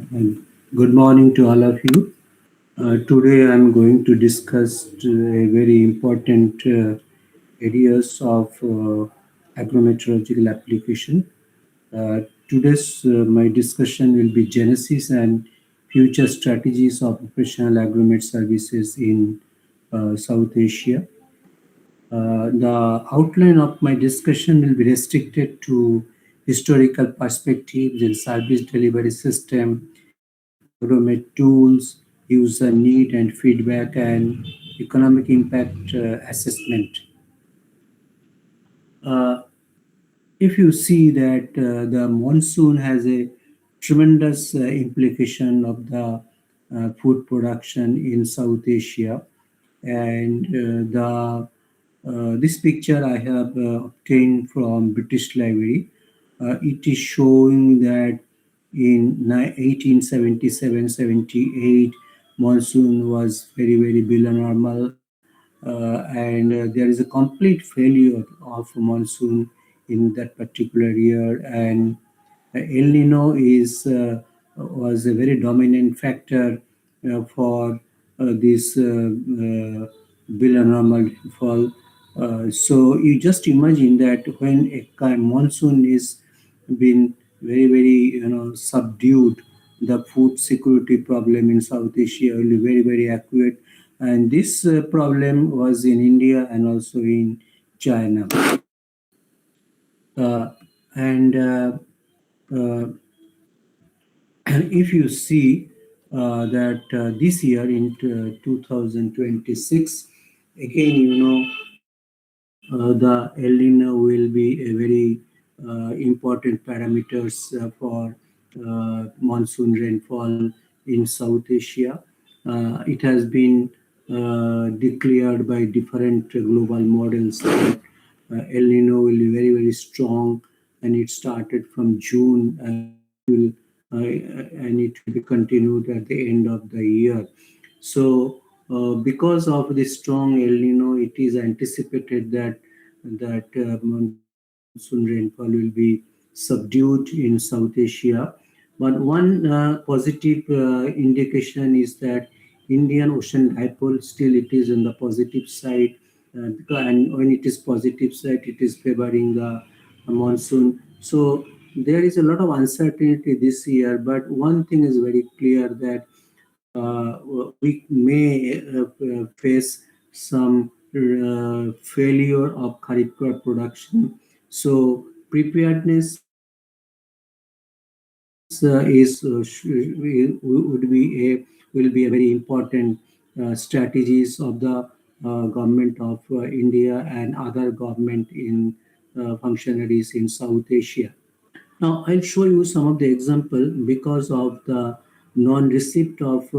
And good morning to all of you. Today I'm going to discuss a very important areas of agrometeorological application. Today's my discussion will be genesis and future strategies of professional agromet services in South Asia. The outline of my discussion will be restricted to historical perspectives and service delivery system, Agromet tools, user need and feedback, and economic impact assessment. Uh, if you see that the monsoon has a tremendous implication of the food production in South Asia, and the this picture I have obtained from British Library. It is showing that in 1877-78 monsoon was very below normal, and there is a complete failure of monsoon in that particular year, and El Nino is was a very dominant factor for this below normal fall. So you just imagine that when a kind monsoon is been very subdued, the food security problem in South Asia will be very accurate, and this problem was in India and also in China. Uh, and uh, And if you see that this year in 2026, again, the El Nino will be a very important parameters for monsoon rainfall in South Asia. It has been declared by different global models that El Nino will be very strong, and it started from June and it will be continued at the end of the year. So, because of the strong El Nino, it is anticipated that monsoon rainfall will be subdued in South Asia. But one positive indication is that Indian Ocean dipole still it is on the positive side, and when it is positive side, it is favoring the monsoon. So there is a lot of uncertainty this year, but one thing is very clear that we may face some failure of kharif crop production. So preparedness will be a very important strategies of the government of India and other government in functionaries in South Asia. Now, I'll show you some of the example because of the non-receipt of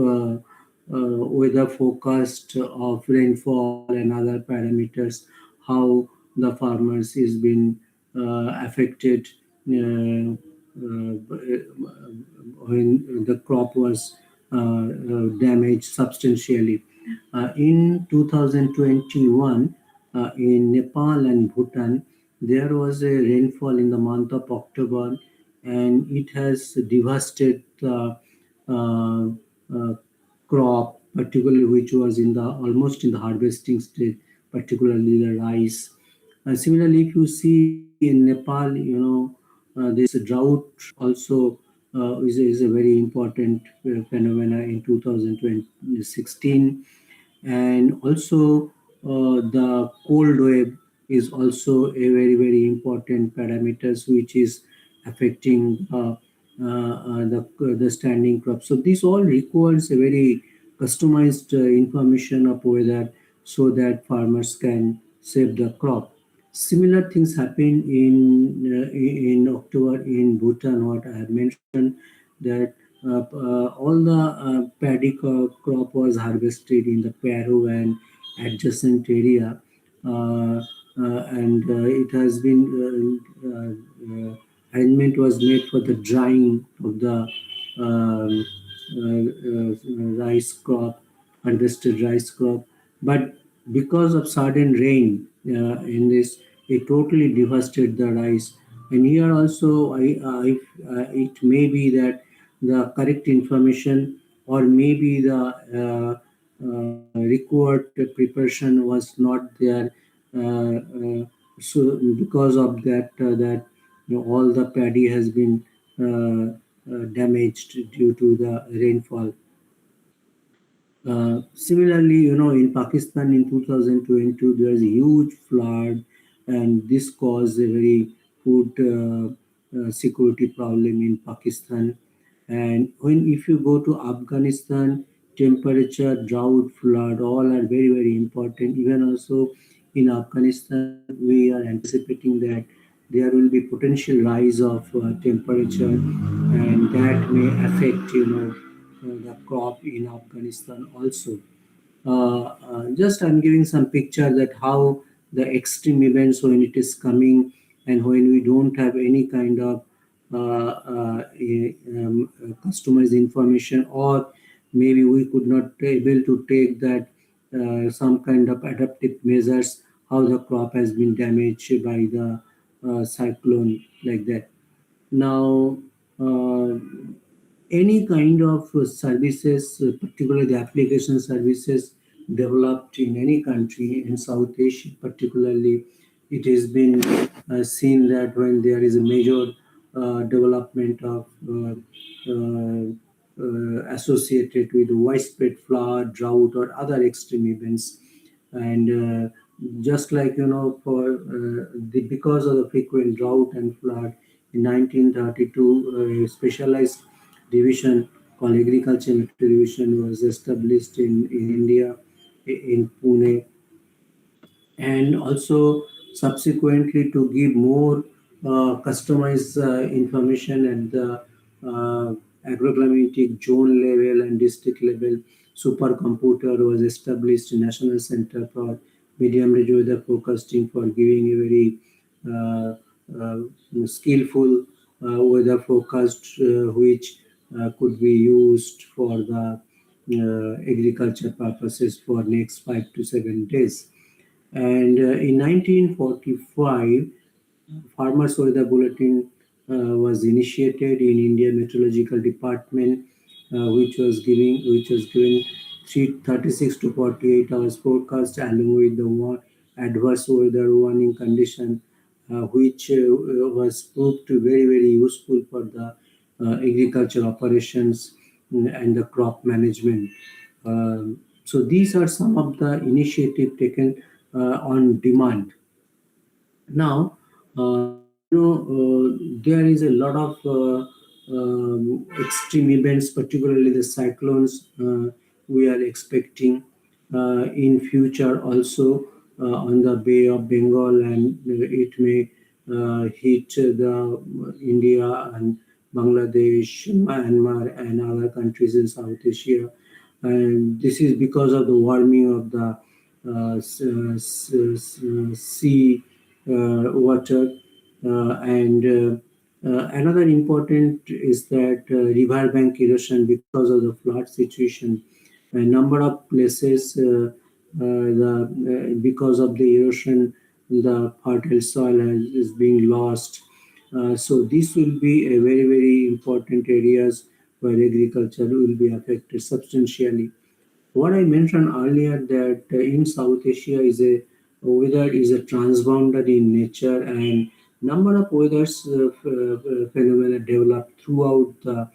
weather forecast of rainfall and other parameters, how the farmers is been affected when the crop was damaged substantially. In 2021, in Nepal and Bhutan, there was a rainfall in the month of October, and it has devastated the crop, particularly which was in the almost in the harvesting stage, particularly the rice. Similarly, if you see in Nepal, this drought also is a very important phenomena in 2016, and also the cold wave is also a very important parameters which is affecting the standing crop. So this all requires a very customized information of weather so that farmers can save the crop. Similar things happen in October in Bhutan. What I have mentioned that all the paddy crop was harvested in the Paro and adjacent area, and it has been arrangement was made for the drying of the rice crop, harvested rice crop, but because of sudden rain in this, it totally devastated the rice. And here also, it may be that the correct information or maybe the required preparation was not there. So because of that all the paddy has been damaged due to the rainfall. Similarly, in Pakistan in 2022, there is a huge flood, and this caused a very food security problem in Pakistan. And when if you go to Afghanistan, temperature, drought, flood, all are very very important. Even also in Afghanistan, we are anticipating that there will be potential rise of temperature, and that may affect the crop in Afghanistan also. Just I'm giving some picture that how the extreme events when it is coming and when we don't have any kind of customized information, or maybe we could not able to take that some kind of adaptive measures, how the crop has been damaged by the cyclone like that. Now, uh, any kind of services, particularly the application services developed in any country in South Asia, particularly, it has been seen that when there is a major development of associated with widespread flood, drought, or other extreme events, and just like for because of the frequent drought and flood in 1932, a specialized division called agriculture division was established in India, in Pune, and also subsequently to give more customized information at the agroclimatic zone level and district level. Supercomputer was established in National Center for Medium Range Weather Forecasting for giving a very skillful weather forecast, which could be used for the agriculture purposes for next 5 to 7 days. And in 1945, Farmers Weather Bulletin was initiated in India Meteorological Department, which was given 36 to 48 hours forecast along with the adverse weather warning condition, which was proved to very very useful for the agriculture operations and the crop management. So these are some of the initiative taken on demand. Now, there is a lot of extreme events, particularly the cyclones we are expecting in future also on the Bay of Bengal, and it may hit the India and Bangladesh, Myanmar, and other countries in South Asia. And this is because of the warming of the sea water. And another important is that riverbank erosion because of the flood situation. A number of places, because of the erosion, the fertile soil is being lost. So this will be a very very important areas where agriculture will be affected substantially. What I mentioned earlier that in South Asia is a weather is a transboundary in nature, and number of weathers phenomena develop throughout the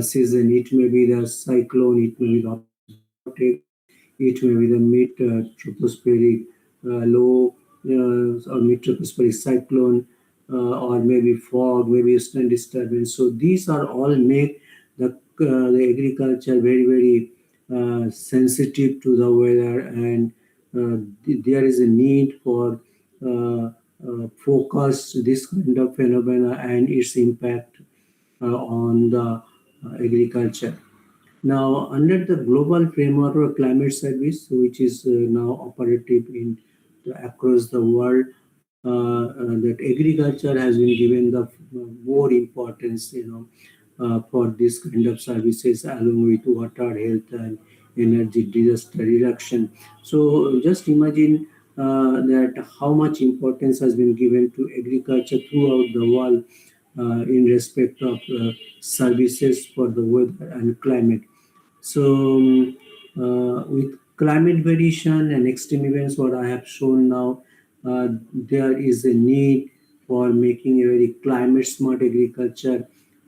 season. It may be the cyclone, it may be the vortex, it may be the mid tropospheric low or mid tropospheric cyclone, or maybe fog, maybe eastern disturbance. So these are all make the agriculture very very sensitive to the weather, and there is a need for focus this kind of phenomena and its impact on the agriculture. Now, under the global framework of climate service, which is now operative in across the world, that agriculture has been given the more importance, for this kind of services, along with water, health, and energy disaster reduction. So, just imagine that how much importance has been given to agriculture throughout the world in respect of services for the weather and climate. So, with climate variation and extreme events, what I have shown now, there is a need for making a very climate smart agriculture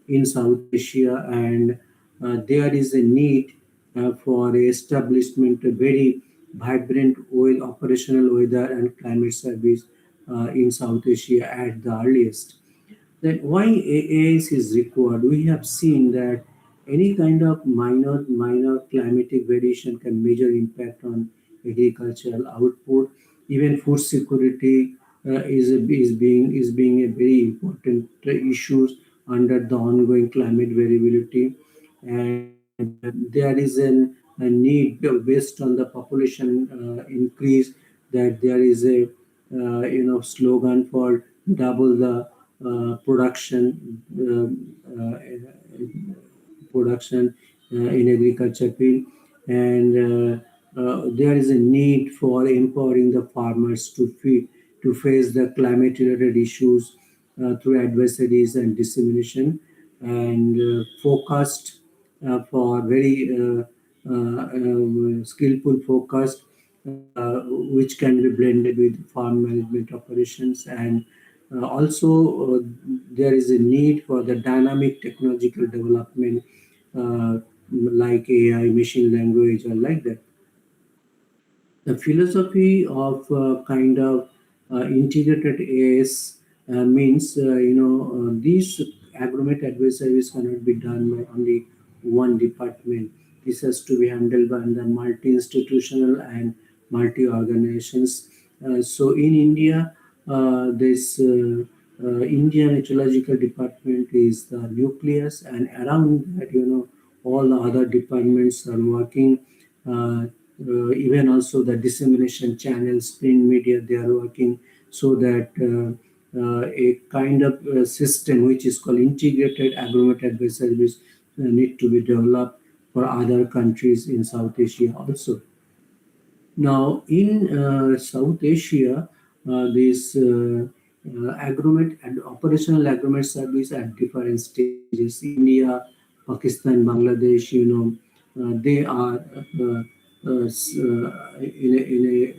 in South Asia, and there is a need for establishment a very vibrant oil operational weather and climate service in South Asia at the earliest. That why AIS is required. We have seen that any kind of minor climatic variation can major impact on agricultural output. Even food security is being a very important issue under the ongoing climate variability, and there is a need based on the population increase, that there is a slogan for double the production in agriculture field, and there is a need for empowering the farmers to face the climate related issues through advisories and dissemination, and focused for very skillful focused, which can be blended with farm management operations, and also there is a need for the dynamic technological development, like AI, machine language, or like that. The philosophy of kind of integrated AS means, these agromet advisories cannot be done by only one department. This has to be handled by the multi-institutional and multi-organizations. So in India, this Indian Ecological Department is the nucleus, and around that, all the other departments are working. Even also the dissemination channels, print media, they are working so that a kind of system which is called integrated agromet advice service need to be developed for other countries in South Asia also. Now, in South Asia, this agromet and operational agromet service at different stages. India, Pakistan, Bangladesh, they are in a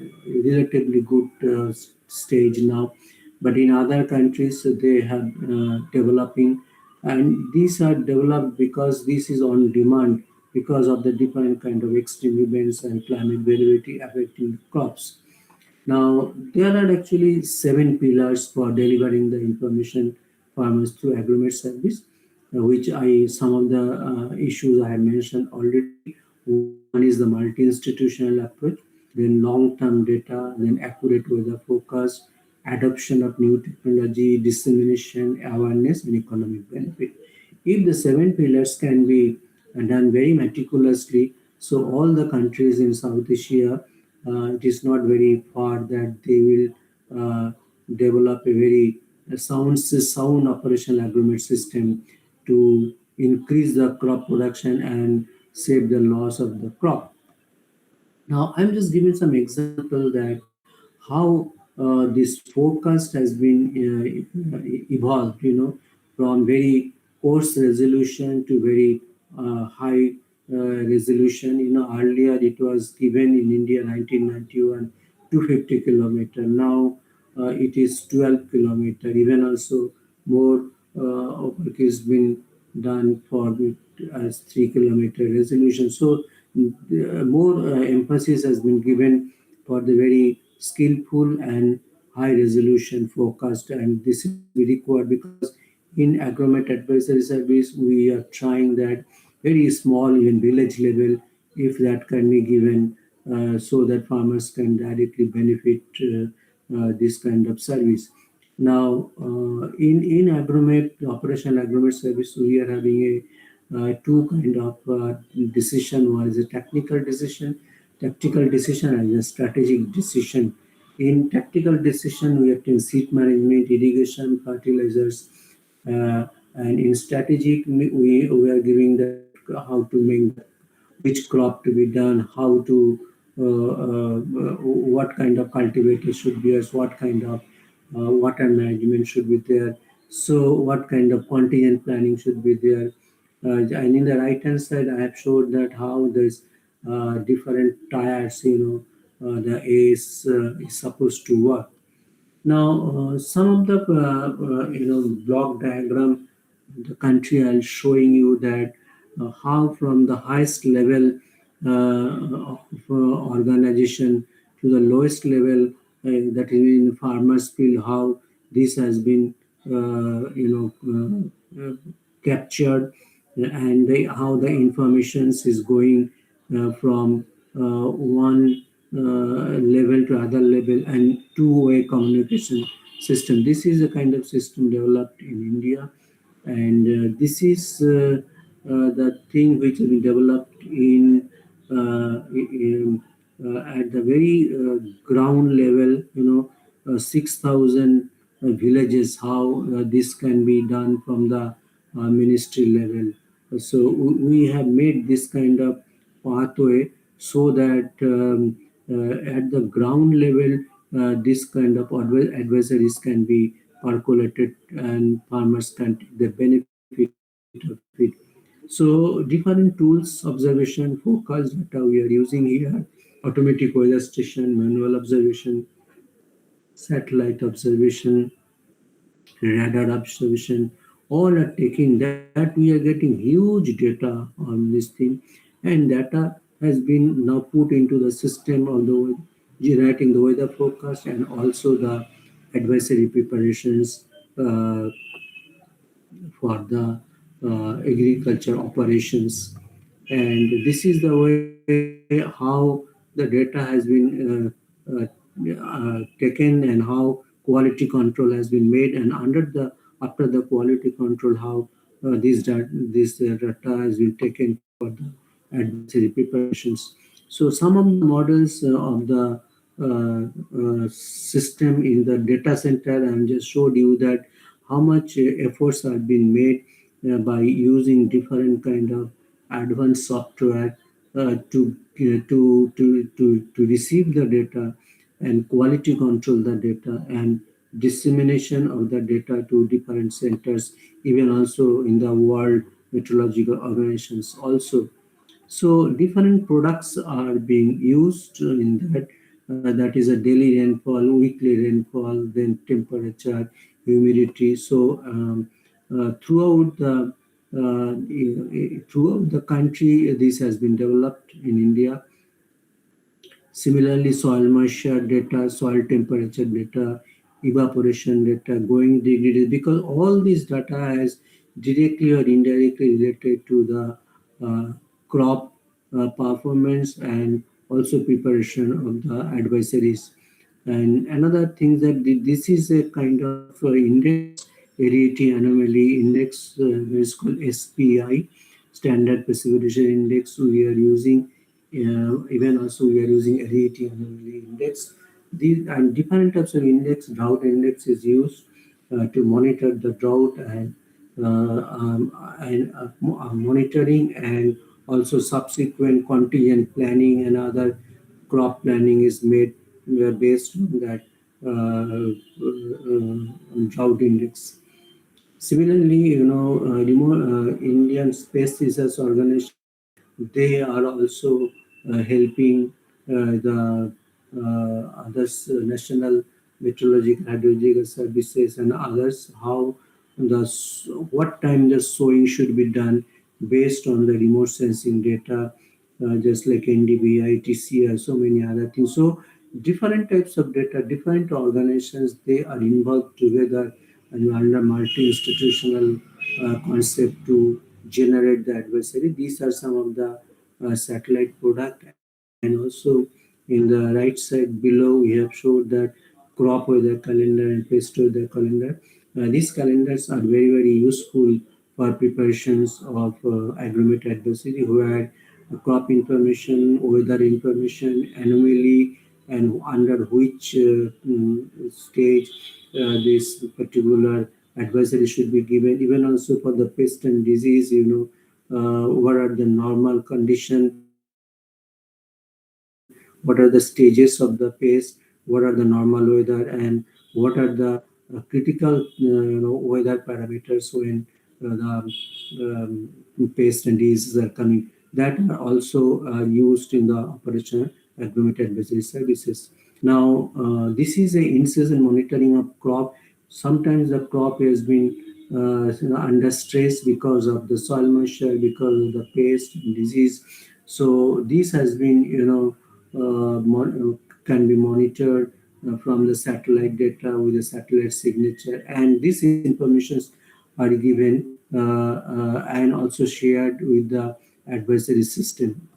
relatively good stage now. But in other countries, they have developing, and these are developed because this is on demand because of the different kind of extreme events and climate variability affecting the crops. Now, there are actually seven pillars for delivering the information farmers through agromet service, which some of the issues I have mentioned already. One is the multi-institutional approach, then long-term data, then accurate weather forecast, adoption of new technology, dissemination, awareness, and economic benefit. If the seven pillars can be done very meticulously, so all the countries in South Asia, it is not very far that they will develop a very sound operational agreement system to increase the crop production and save the loss of the crop. Now, I'm just giving some example that how this forecast has been evolved, from very coarse resolution to very high resolution. Earlier it was given in India 1991 250 kilometer. Now it is 12 kilometer. Even also more work has been done for as 3 kilometer resolution. So more emphasis has been given for the very skillful and high resolution forecast, and this is required because in agromet advisory service we are trying that very small even village level, if that can be given, so that farmers can directly benefit this kind of service. Now, in agromet, operational agromet service, we are having a two kind of decision. One is a tactical decision, and a strategic decision. In tactical decision, we have to seed management, irrigation, fertilizers, and in strategic, we are giving that how to make which crop to be done, how to what kind of cultivator should be there, what kind of water management should be there, so what kind of contingent planning should be there. And in the right hand side, I have showed that how there's different tires, the is supposed to work. Now, some of the block diagram, the country I'll showing you that how from the highest level of organization to the lowest level, that is in farmers field, how this has been captured, and how the informations is going from one level to other level, and two-way communication system. This is a kind of system developed in India, and this is the thing which has been developed at the very ground level. 6,000 villages. How this can be done from the ministry level. So we have made this kind of pathway so that at the ground level, this kind of advisories can be percolated and farmers can take the benefit of it. So different tools, observation, focus data we are using here, automatic weather station, manual observation, satellite observation, radar observation, all are taking that. We are getting huge data on this thing, and data has been now put into the system of the generating the weather forecast and also the advisory preparations uh, for the agriculture operations. And this is the way how the data has been taken, and how quality control has been made, and after the quality control, how this data has been taken for the advisory preparations. So some of the models of the system in the data center, I just showed you that how much efforts are being made by using different kind of advanced software to receive the data and quality control the data and dissemination of the data to different centers, even also in the world meteorological organizations also. So different products are being used in that. That is a daily rainfall, weekly rainfall, then temperature, humidity. So throughout the country, this has been developed in India. Similarly, soil moisture data, soil temperature data, evaporation data, going degree, because all this data is directly or indirectly related to the crop performance and also preparation of the advisories. And another thing that this is a kind of index, variety anomaly index, which is called SPI, standard precipitation index. We are using even also we are using variety anomaly index. These and different types of index. Drought index is used to monitor the drought and monitoring, and also subsequent contingent planning and other crop planning is made based on that drought index. Similarly, Indian Space Research Organization, they are also helping the others, National Meteorological Hydrological Services and others, how what time the sowing should be done based on the remote sensing data, just like NDB, ITC, so many other things. So different types of data, different organizations, they are involved together and under multi-institutional concept to generate the adversary. These are some of the satellite product, and also in the right side below we have showed that crop weather calendar and pest weather calendar. These calendars are very useful for preparations of agromet advisory, where crop information, weather information, anomaly, and under which stage this particular advisory should be given. Even also for the pest and disease, what are the normal condition, what are the what are the stages of the pest, what are the normal weather, and what are the critical weather parameters when the pest and diseases are coming, that are also used in the operational Agromet Advisory Services. Now, this is a in-season monitoring of crop. Sometimes the crop has been under stress because of the soil moisture, because of the pest and disease. So this has been, can be monitored from the satellite data with the satellite signature, and these informations are given and also shared with the advisory system.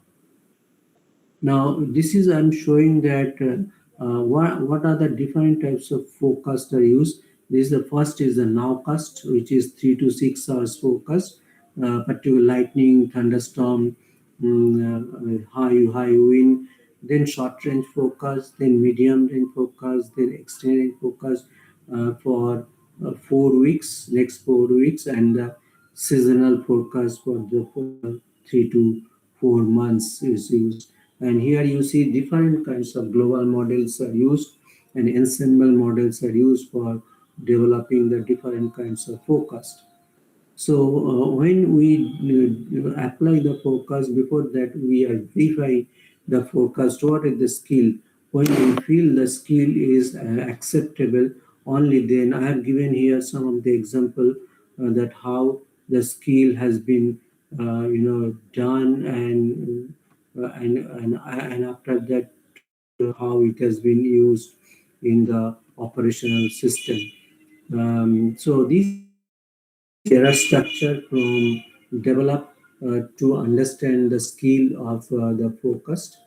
Now, this is I'm showing that what are the different types of forecast are used. This is the first is the nowcast, which is 3 to 6 hours forecast, particular lightning, thunderstorm, high wind, then short range forecast, then medium range forecast, then extended range forecast for 4 weeks, next 4 weeks, and the seasonal forecast for the 3 to 4 months is used. And here you see different kinds of global models are used, and ensemble models are used for developing the different kinds of forecast. So when we apply the forecast, before that we are verifying the forecast. What is the skill? When we feel the skill is acceptable, only then I have given here some of the example that how the skill has been done, and after that how it has been used in the operational system. So this is error structure from develop to understand the skill of the forecast.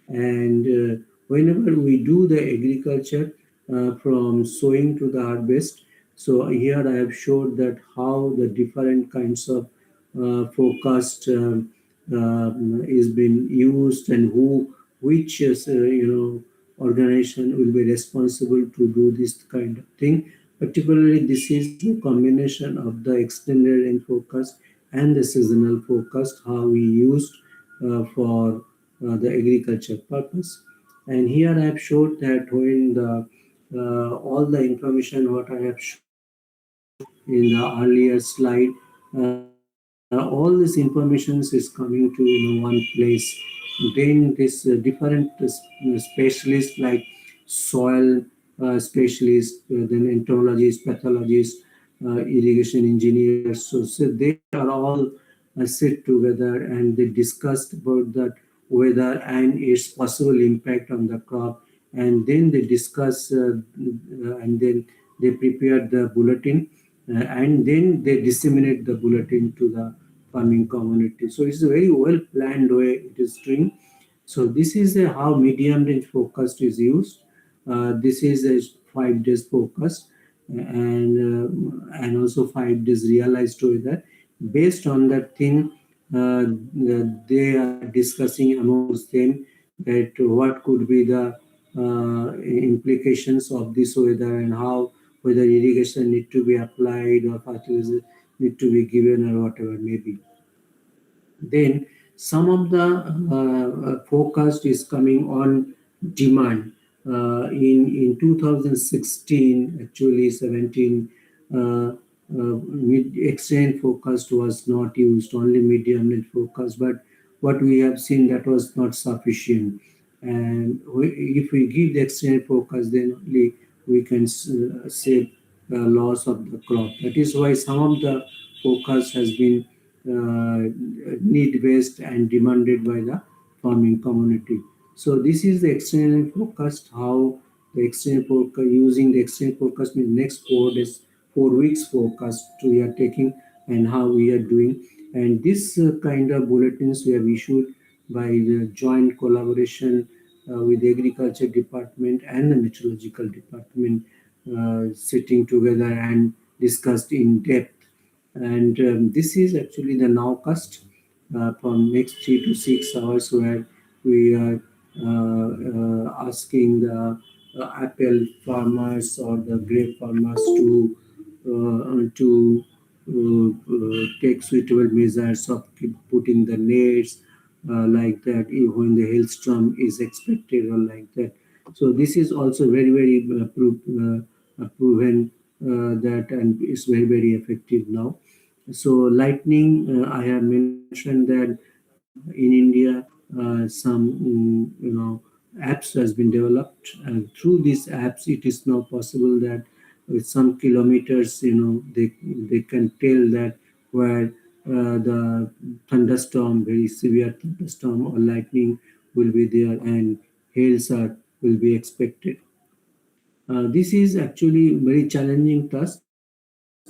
And whenever we do the agriculture from sowing to the harvest, so here I have showed that how the different kinds of forecast is being used, and which is, organization will be responsible to do this kind of thing. Particularly, this is a combination of the extended range forecast and the seasonal forecast, how we used for the agriculture purpose. And here I have showed that when the all the information what I have in the earlier slide, all this information is coming to one place. Then this different specialists like soil specialists, then entomologists, pathologists, irrigation engineers. So they are all sit together and they discussed about that weather and its possible impact on the crop, and then they discuss and then they prepare the bulletin, and then they disseminate the bulletin to the farming community. So it's a very well planned way it is doing. So this is how medium range forecast is used. This is a 5 days forecast, and also 5 days realized weather. Based on that thing, they are discussing amongst them that what could be the implications of this weather, and how whether irrigation need to be applied or fertilizer need to be given or whatever may be. Then some of the forecast is coming on demand. In 2016, actually 17, exchange forecast was not used, only medium range forecast. But what we have seen, that was not sufficient. And if we give the exchange forecast, then only we can save the loss of the crop. That is why some of the forecast has been need based and demanded by the farming community. So this is the exchange forecast. How the exchange forecast, using the exchange forecast means next 4 days, 4 weeks forecast we are taking, and how we are doing. And this kind of bulletins we have issued by the joint collaboration with the agriculture department and the meteorological department, sitting together and discussed in depth. And this is actually the nowcast from next 3 to 6 hours, where we are asking the apple farmers or the grape farmers to take suitable measures of keep putting the nets, like that when the hailstorm is expected or like that. So this is also very proven that, and is very effective now. So lightning, I have mentioned that in India some apps has been developed, and through these apps it is now possible that with some kilometers, they can tell that where the thunderstorm, very severe thunderstorm or lightning will be there, and hails are will be expected. This is actually very challenging task.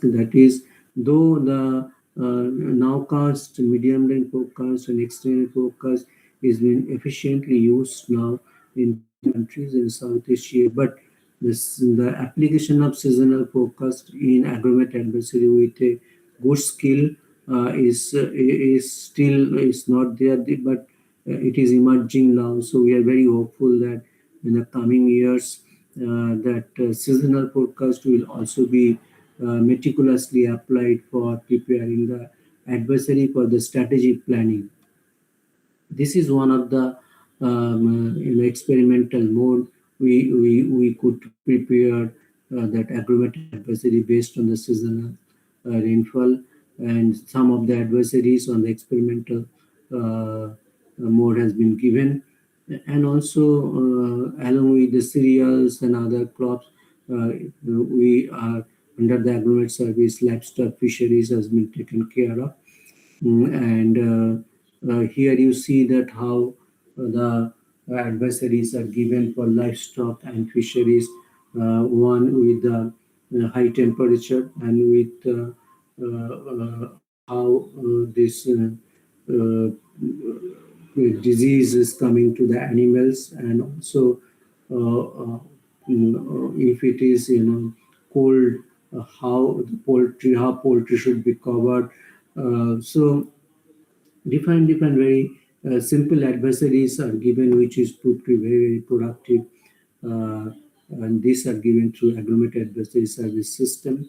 That is, though the nowcast, medium range forecast, and extended forecast is being efficiently used now in different countries in South Asia, but the application of seasonal forecast in agromet advisory with a good skill is still is not there, but it is emerging now. So we are very hopeful that in the coming years that seasonal forecast will also be meticulously applied for preparing the adversary for the strategic planning. This is one of the experimental mode. We could prepare that agromet adversary based on the seasonal rainfall, and some of the adversaries on the experimental mode has been given. And also along with the cereals and other crops, we are under the agromet service, livestock fisheries has been taken care of. And here you see that how the advisories are given for livestock and fisheries, one with the high temperature, and with how this uh, disease is coming to the animals, and also if it is cold, how poultry should be covered. So different very simple advisories are given, which is proved to be very productive, uh, and these are given through Agromet Advisory Service System.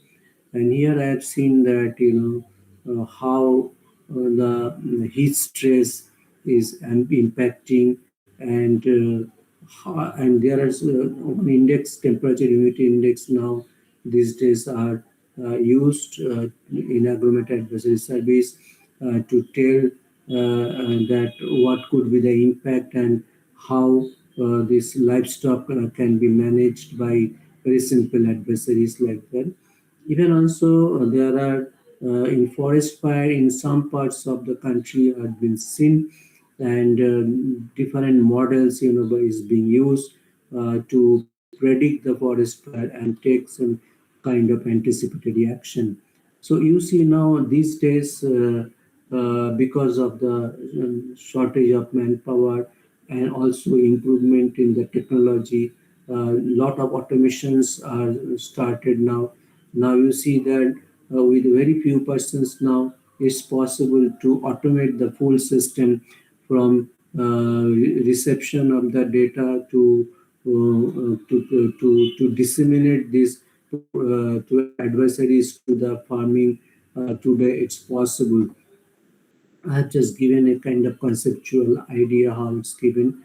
And here I have seen that how the heat stress is impacting, and there is one index, temperature humidity index now these days are used in Agromet Advisory Service to tell that what could be the impact, and how this livestock can be managed by very simple advisories like that. Even also, there are in forest fire in some parts of the country have been seen, and different models, is being used to predict the forest fire and take some kind of anticipatory action. So you see now these days, because of the shortage of manpower and also improvement in the technology, lot of automations are started now. Now you see that with very few persons now, it's possible to automate the full system from reception of the data to disseminate this to adversaries to the farming. Today it's possible. I have just given a kind of conceptual idea how it's given.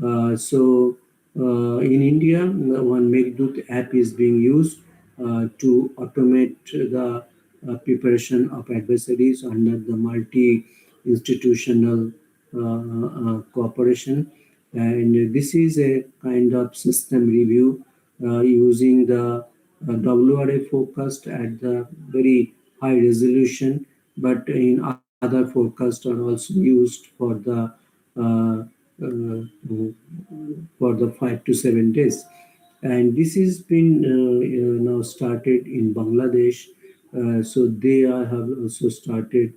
In India, one Meghdut app is being used to automate the preparation of adversaries under the multi-institutional cooperation. And this is a kind of system review using the WRA focused at the very high resolution, but in other forecasts are also used for the 5 to 7 days. And this has been now started in Bangladesh. So they have also started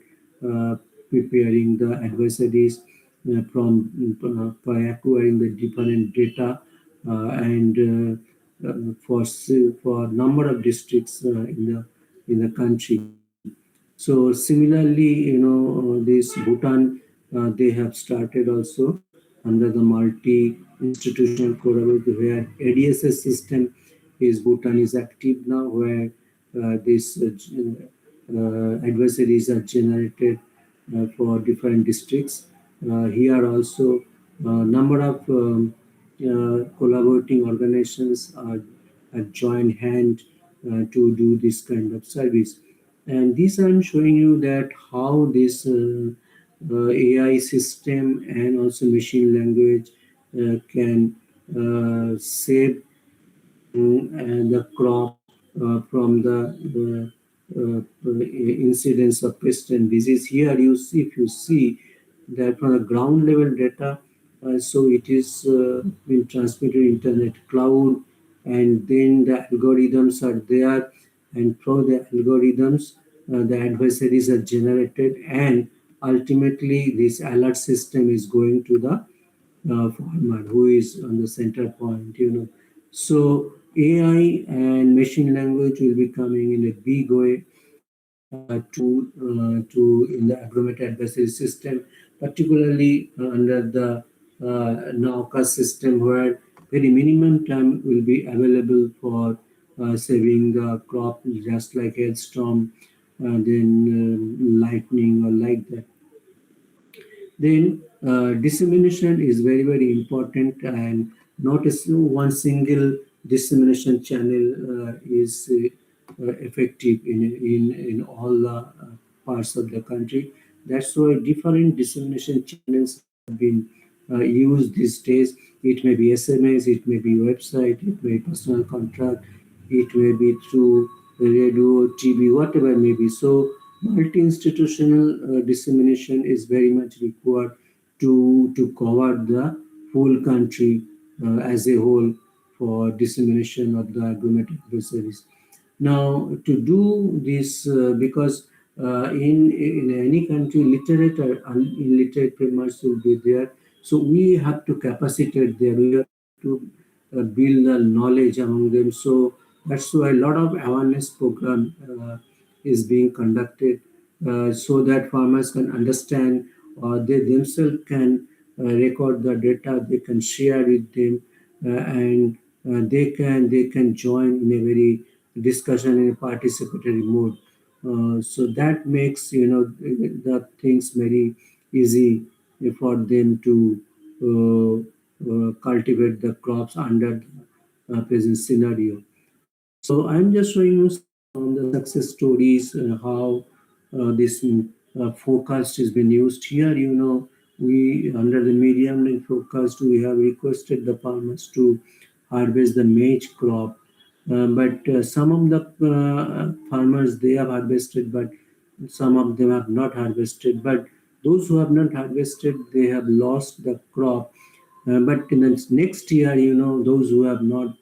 uh, preparing the advisories from by acquiring the different data, and for number of districts in the country. So similarly, this Bhutan, they have started also under the multi-institutional collaborative, where ADSS system is Bhutan is active now, where these adversaries are generated for different districts. Here also, number of collaborating organizations are joined hand to do this kind of service. And this I'm showing you that how this AI system and also machine language can save and the crop from the incidence of pest and disease. Here you see, if you see that from the ground level data, so it is been transmitted internet cloud, and then the algorithms are there, and from the algorithms the advisories are generated, and ultimately this alert system is going to the farmer who is on the center point. So AI and machine language will be coming in a big way to in the Agromet Advisory System, particularly under the Nauka system, where very minimum time will be available for saving the crop, just like hailstorm, then lightning or like that. Then dissemination is very very important, and not one single dissemination channel is effective in all the parts of the country. That's why different dissemination channels have been used these days. It may be SMS, it may be website, it may be personal contract, it may be through radio, TV, whatever it may be. So multi-institutional dissemination is very much required to cover the whole country as a whole for dissemination of the agromet advisories. Now, to do this, because in any country, literate or illiterate farmers will be there, so we have to capacitate there. We have to build the knowledge among them. So that's why a lot of awareness program is being conducted so that farmers can understand, they themselves can record the data, they can share with them, and they can join in a very discussion in a participatory mode. So that makes the things very easy for them to cultivate the crops under the present scenario. So I'm just showing you some of the success stories, how this forecast has been used here. We under the medium range forecast we have requested the farmers to harvest the maize crop, but some of the farmers they have harvested, but some of them have not harvested. But those who have not harvested, they have lost the crop. But in the next year, those who have not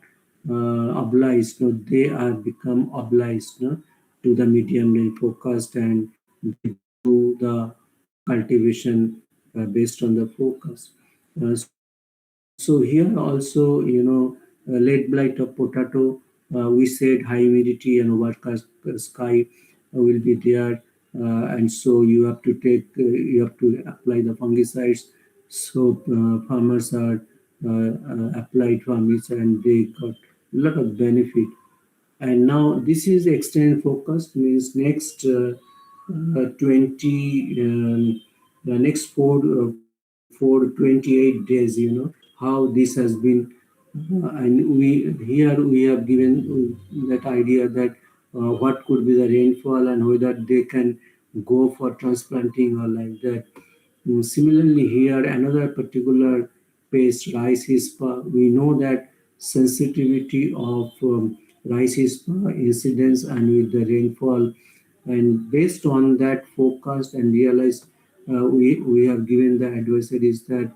obliged, they are become obliged, to the medium range forecast, and they do the cultivation based on the forecast. So here also, late blight of potato, we said high humidity and overcast sky will be there, and so you have to apply the fungicides. So farmers are applied fungicides and they got a lot of benefit. And now this is extended focus, means next 20 the next 28 days, how this has been. And we have given that idea that what could be the rainfall and whether they can go for transplanting or like that. Similarly, here another particular pest, rice hispa. We know that sensitivity of rice hispa incidence and with the rainfall, and based on that forecast and realized, we have given the advisories that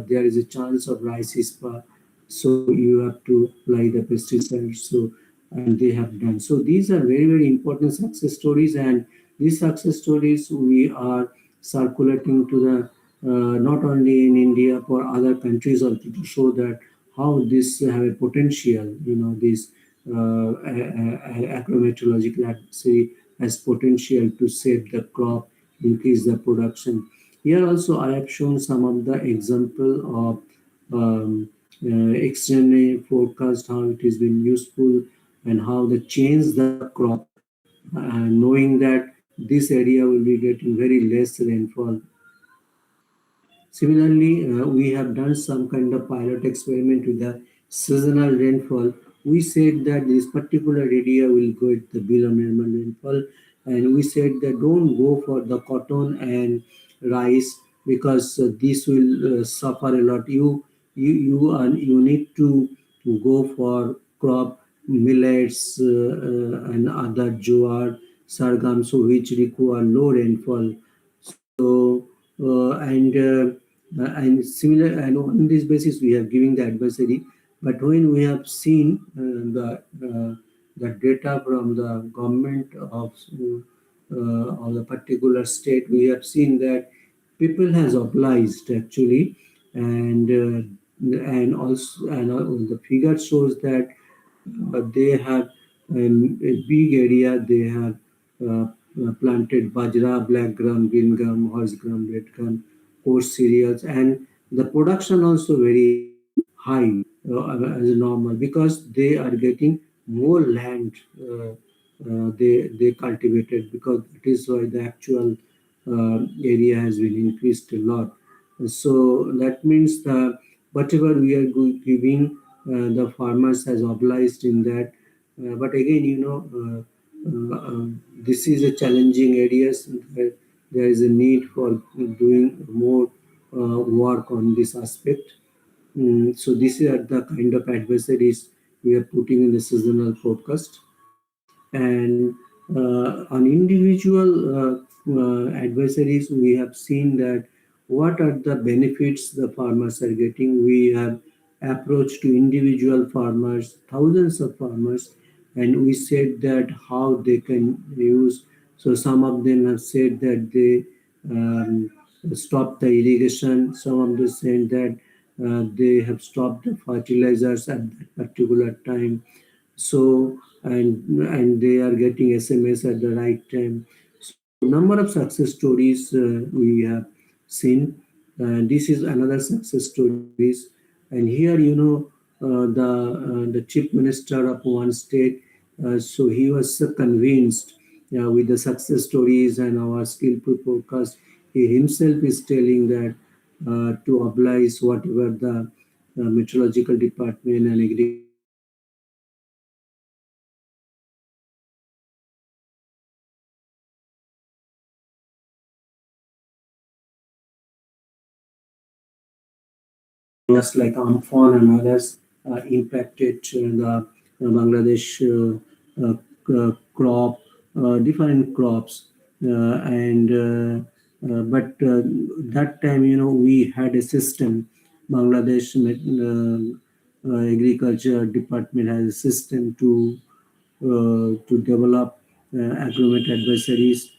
there is a chance of rice hispa, so you have to apply the pesticides. So and they have done. So these are very very important success stories, and these success stories we are circulating to the not only in India, for other countries also, to show that how this have a potential. This agrometeorological advisory has potential to save the crop, increase the production. Here also I have shown some of the example of external forecast, how it has been useful and how they change the crop, knowing that this area will be getting very less rainfall. Similarly, we have done some kind of pilot experiment with the seasonal rainfall. We said that this particular area will get the below normal rainfall, and we said that don't go for the cotton and rice because this will suffer a lot. You need to go for crop millets and other jowar, sargam, so which require low rainfall. So and similar, and on this basis we have given the advisory. But when we have seen the data from the government of the particular state, we have seen that people has obliged actually, and also the figure shows that they have a big area. They have uh, planted bajra, black gram, green gram, horse gram, red gram, coarse cereals, and the production also very high as normal because they are getting more land. They cultivated because it is why the actual area has been increased a lot. So that means the whatever we are giving, the farmers has obliged in that. But again, this is a challenging areas. There is a need for doing more work on this aspect. So these are the kind of advisories we are putting in the seasonal forecast. And on individual advisories, we have seen that what are the benefits the farmers are getting. We have approached to individual farmers, thousands of farmers, and we said that how they can use. So some of them have said that they um, stop the irrigation. Some of them said that they have stopped the fertilizers at that particular time. So and they are getting SMS at the right time. So number of success stories we have seen. This is another success stories, and here the chief minister of one state. So he was so convinced with the success stories and our skillful forecast. He himself is telling that to oblige whatever the meteorological department and agriculture department just like Amphan and others impacted the Bangladesh crop, different crops, but that time we had a system. Bangladesh agriculture department has a system to develop agromet advisories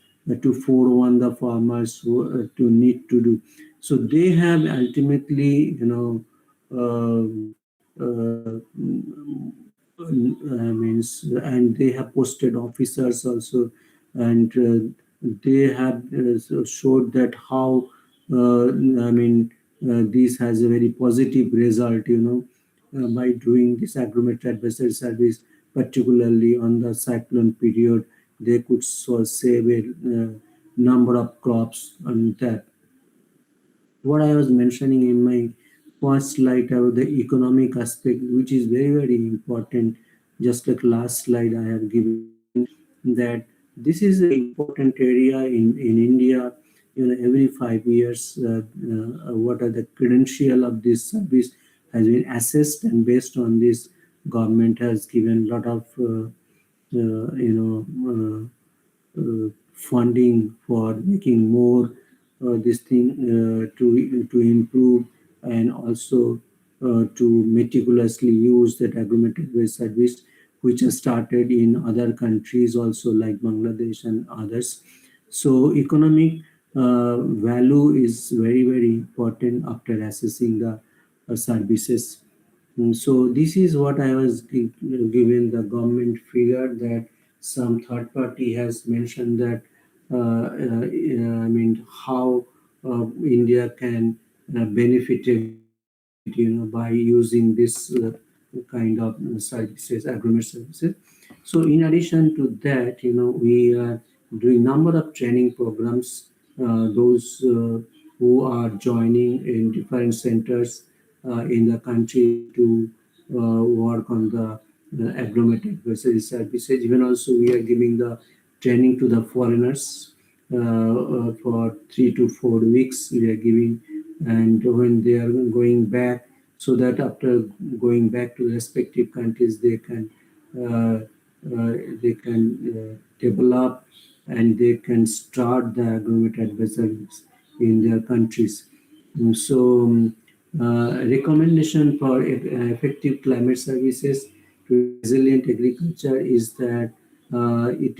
to forewarn the farmers to need to do. So they have ultimately, means, and they have posted officers also, and they have showed that how, I mean, this has a very positive result, by doing this agromet advisory service, particularly on the cyclone period, they could save a number of crops on that. What I was mentioning in my first slide about the economic aspect, which is very, very important, just like last slide I have given, that this is an important area in India. Every 5 years, what are the credential of this service has been assessed, and based on this, government has given a lot of funding for making more this thing to improve, and also to meticulously use that augmented waste service, which has started in other countries also like Bangladesh and others. So economic value is very, very important after assessing the services. So this is what I was given the government figure, that some third party has mentioned that I mean how India can benefit, by using this kind of services, agromet services. So in addition to that, we are doing number of training programs. Those who are joining in different centers in the country to work on the Agromet Advisory Services. Even also, we are giving the training to the foreigners for 3 to 4 weeks. We are giving, and when they are going back, so that after going back to the respective countries, uh, they can develop and they can start the agromet advisors in their countries. Recommendation for effective climate services to resilient agriculture is that it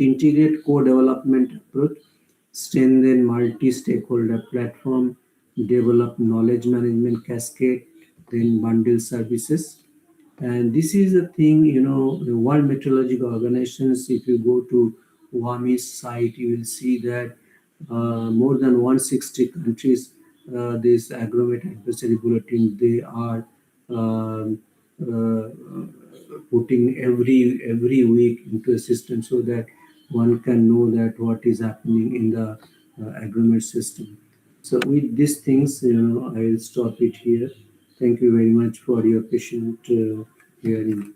integrate co-development approach, strengthen multi-stakeholder platform, develop knowledge management cascade, then bundle services. And this is the thing, the World Meteorological Organizations, if you go to WAMI's site, you will see that more than 160 countries, this Agromet Advisory Bulletin, they are um, putting every week into a system so that one can know that what is happening in the agromet system. So with these things, I will stop it here. Thank you very much for your patient hearing.